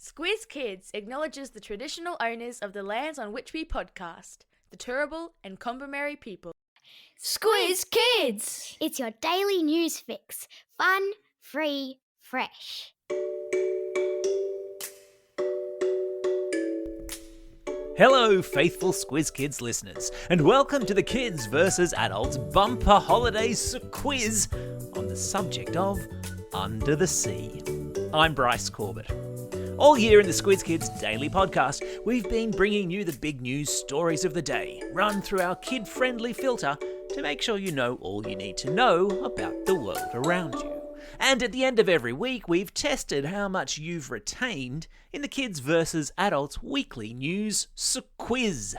Squiz Kids acknowledges the traditional owners of the lands on which we podcast, the Turrbal and Kombumerri people. Squiz Kids! It's your daily news fix. Fun, free, fresh. Hello, faithful Squiz Kids listeners, and welcome to the Kids vs. Adults Bumper Holidays Quiz on the subject of Under the Sea. I'm Bryce Corbett. All year in the Squiz Kids daily podcast, we've been bringing you the big news stories of the day, run through our kid-friendly filter to make sure you know all you need to know about the world around you. And at the end of every week, we've tested how much you've retained in the Kids vs. Adults weekly news quiz.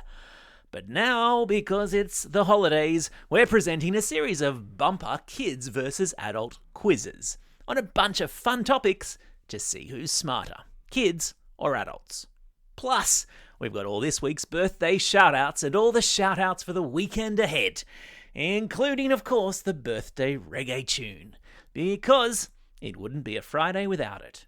But now, because it's the holidays, we're presenting a series of bumper Kids vs. Adult quizzes on a bunch of fun topics to see who's smarter, kids or adults. Plus, we've got all this week's birthday shout-outs and all the shout-outs for the weekend ahead, including, of course, the birthday reggae tune, because it wouldn't be a Friday without it.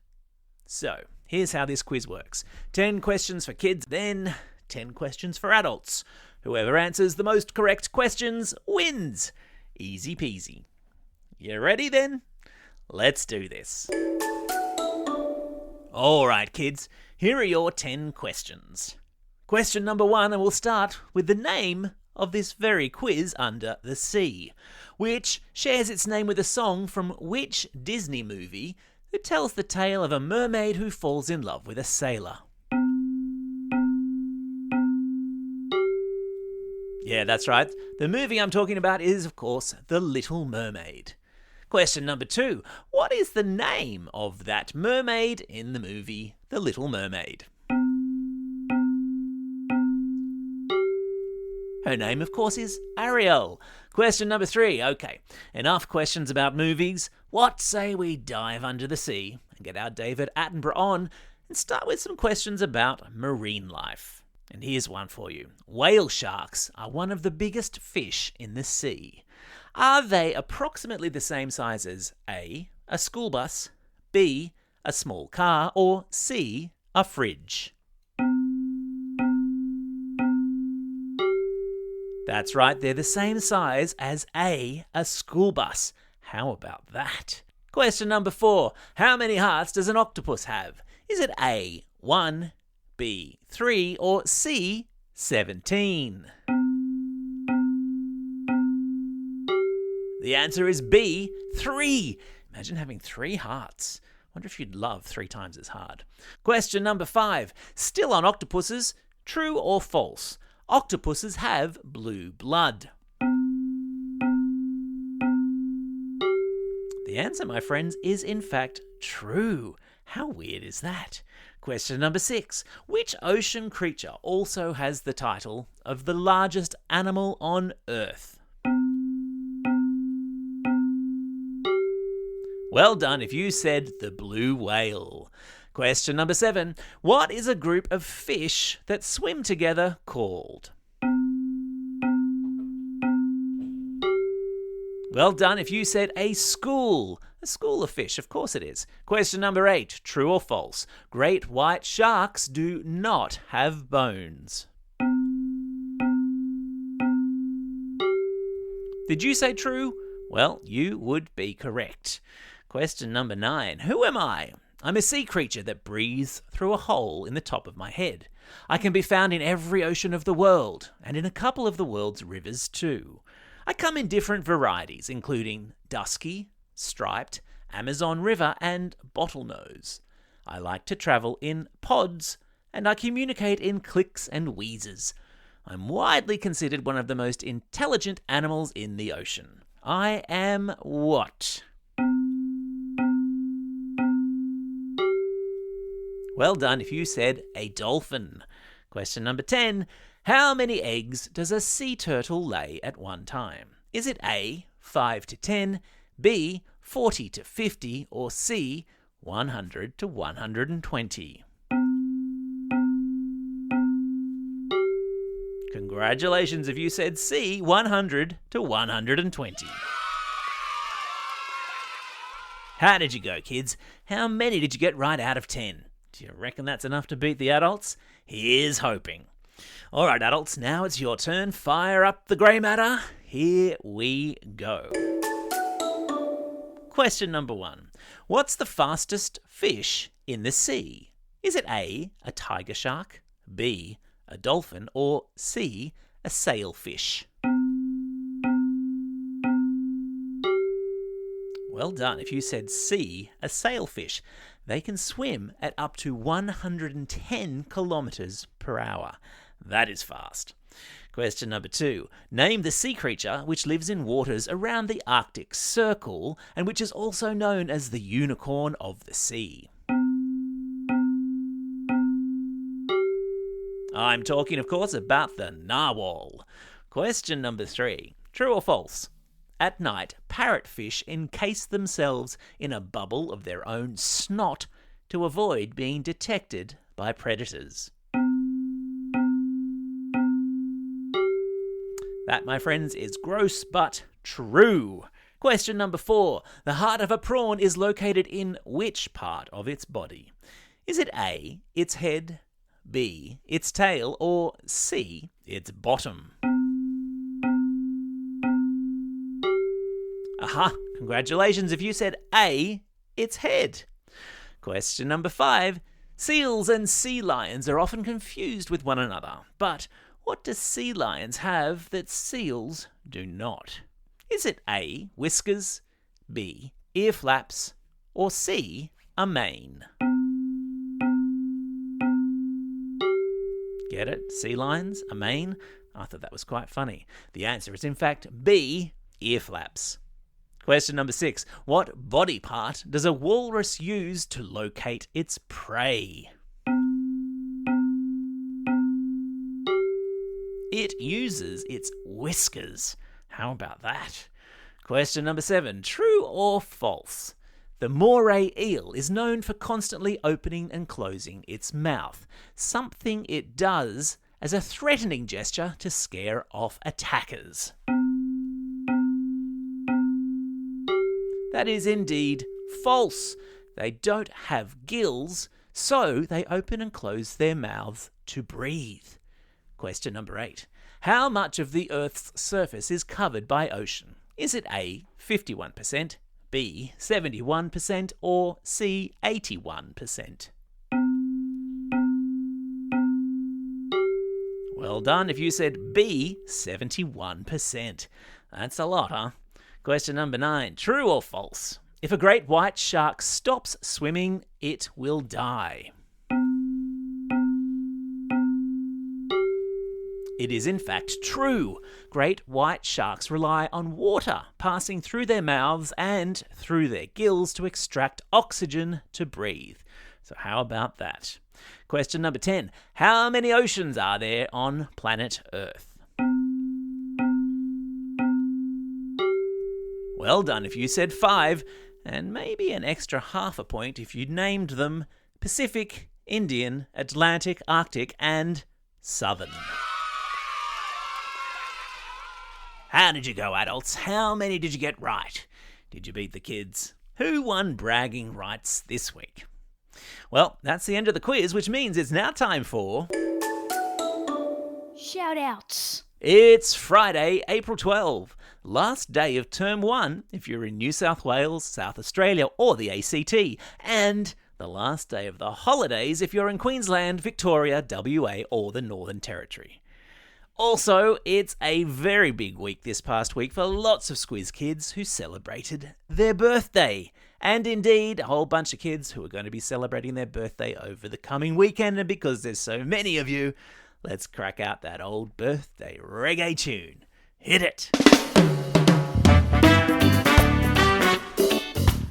So, here's how this quiz works. 10 questions for kids, then 10 questions for adults. Whoever answers the most correct questions wins. Easy peasy. You ready then? Let's do this. Alright kids, here are your 10 questions. Question number 1, and we'll start with the name of this very quiz, Under the Sea, which shares its name with a song from which Disney movie that tells the tale of a mermaid who falls in love with a sailor? Yeah, that's right. The movie I'm talking about is, of course, The Little Mermaid. Question number 2. What is the name of that mermaid in the movie The Little Mermaid? Her name, of course, is Ariel. Question number 3. Okay, enough questions about movies. What say we dive under the sea and get our David Attenborough on and start with some questions about marine life. And here's one for you. Whale sharks are one of the biggest fish in the sea. Are they approximately the same size as A, a school bus, B, a small car, or C, a fridge? That's right, they're the same size as A, a school bus. How about that? Question number 4. How many hearts does an octopus have? Is it A, 1, B, 3, or C, 17? The answer is B, 3. Imagine having 3 hearts. Wonder if you'd love 3 times as hard. Question number 5. Still on octopuses, true or false? Octopuses have blue blood. The answer, my friends, is in fact true. How weird is that? Question number 6. Which ocean creature also has the title of the largest animal on Earth? Well done if you said the blue whale. Question number 7. What is a group of fish that swim together called? Well done if you said a school. A school of fish, of course it is. Question number 8. True or false? Great white sharks do not have bones. Did you say true? Well, you would be correct. Question number 9. Who am I? I'm a sea creature that breathes through a hole in the top of my head. I can be found in every ocean of the world, and in a couple of the world's rivers too. I come in different varieties, including dusky, striped, Amazon River, and bottlenose. I like to travel in pods, and I communicate in clicks and wheezes. I'm widely considered one of the most intelligent animals in the ocean. I am what? Well done if you said a dolphin. Question number 10. How many eggs does a sea turtle lay at one time? Is it A, 5 to 10, B, 40 to 50, or C, 100 to 120? Congratulations if you said C, 100 to 120. How did you go, kids? How many did you get right out of 10? Do you reckon that's enough to beat the adults? Here's hoping. All right, adults, now it's your turn. Fire up the grey matter. Here we go. Question number 1. What's the fastest fish in the sea? Is it A, a tiger shark, B, a dolphin, or C, a sailfish? Well done. If you said C, a sailfish, they can swim at up to 110 kilometres per hour. That is fast. Question number 2. Name the sea creature which lives in waters around the Arctic Circle and which is also known as the unicorn of the sea. I'm talking, of course, about the narwhal. Question number 3. True or false? At night, parrotfish encase themselves in a bubble of their own snot to avoid being detected by predators. That, my friends, is gross but true. Question number 4. The heart of a prawn is located in which part of its body? Is it A, its head, B, its tail, or C, its bottom? Aha! Congratulations if you said A, its head. Question number 5. Seals and sea lions are often confused with one another, but what do sea lions have that seals do not? Is it A, whiskers, B, ear flaps, or C, a mane? Get it? Sea lions, a mane? I thought that was quite funny. The answer is in fact B, ear flaps. Question number 6. What body part does a walrus use to locate its prey? It uses its whiskers. How about that? Question number 7. True or false? The moray eel is known for constantly opening and closing its mouth, something it does as a threatening gesture to scare off attackers. That is indeed false. They don't have gills, so they open and close their mouths to breathe. Question number 8. How much of the Earth's surface is covered by ocean? Is it A, 51%, B, 71%, or C, 81%? Well done if you said B, 71%. That's a lot, huh? Question number 9. True or false? If a great white shark stops swimming, it will die. It is in fact true. Great white sharks rely on water passing through their mouths and through their gills to extract oxygen to breathe. So how about that? Question number 10. How many oceans are there on planet Earth? Well done if you said 5, and maybe an extra half a point if you'd named them Pacific, Indian, Atlantic, Arctic, and Southern. How did you go, adults? How many did you get right? Did you beat the kids? Who won bragging rights this week? Well, that's the end of the quiz, which means it's now time for... Shout-outs. It's Friday, April 12, last day of Term 1 if you're in New South Wales, South Australia or the ACT, and the last day of the holidays if you're in Queensland, Victoria, WA or the Northern Territory. Also, it's a very big week this past week for lots of Squiz kids who celebrated their birthday. And indeed, a whole bunch of kids who are going to be celebrating their birthday over the coming weekend. And because there's so many of you, let's crack out that old birthday reggae tune. Hit it!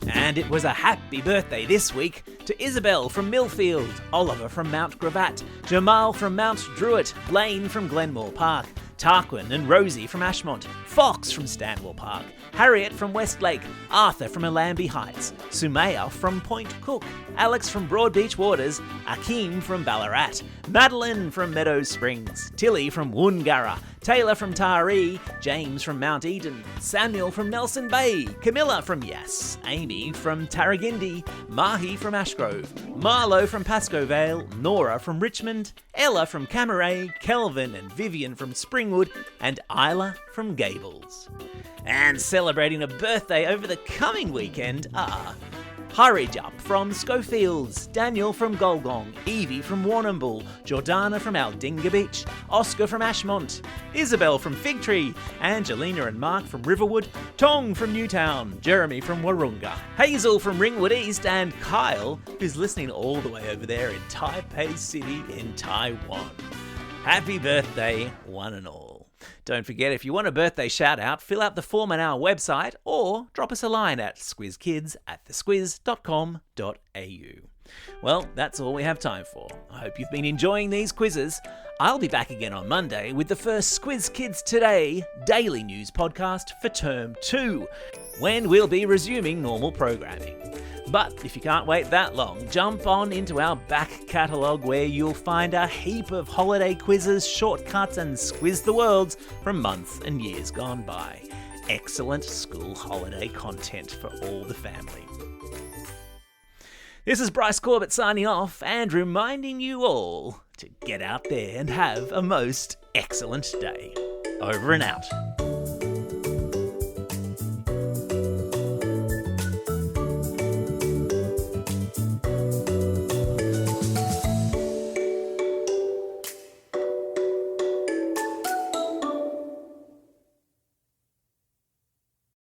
And it was a happy birthday this week to Isabel from Millfield, Oliver from Mount Gravatt, Jamal from Mount Druitt, Blaine from Glenmore Park, Tarquin and Rosie from Ashmont, Fox from Stanwell Park, Harriet from Westlake, Arthur from Allambie Heights, Sumaya from Point Cook, Alex from Broadbeach Waters, Akeem from Ballarat, Madeline from Meadows Springs, Tilly from Woongarra, Taylor from Taree, James from Mount Eden, Samuel from Nelson Bay, Camilla from Yass, Amy from Tarragindi, Mahi from Ashgrove, Marlo from Pascoe Vale, Nora from Richmond, Ella from Camaray, Kelvin and Vivian from Springwood, and Isla from Gables. And celebrating a birthday over the coming weekend are Hurryjup from Schofields, Daniel from Golgong, Evie from Warrnambool, Jordana from Aldinga Beach, Oscar from Ashmont, Isabel from Figtree, Angelina and Mark from Riverwood, Tong from Newtown, Jeremy from Warunga, Hazel from Ringwood East, and Kyle, who's listening all the way over there in Taipei City in Taiwan. Happy birthday, one and all. Don't forget, if you want a birthday shout out, fill out the form on our website or drop us a line at squizkids@thesquiz.com.au. Well, that's all we have time for. I hope you've been enjoying these quizzes. I'll be back again on Monday with the first Squiz Kids Today daily news podcast for Term 2, when we'll be resuming normal programming. But if you can't wait that long, jump on into our back catalogue where you'll find a heap of holiday quizzes, shortcuts and Squiz the Worlds from months and years gone by. Excellent school holiday content for all the family. This is Bryce Corbett signing off and reminding you all to get out there and have a most excellent day. Over and out.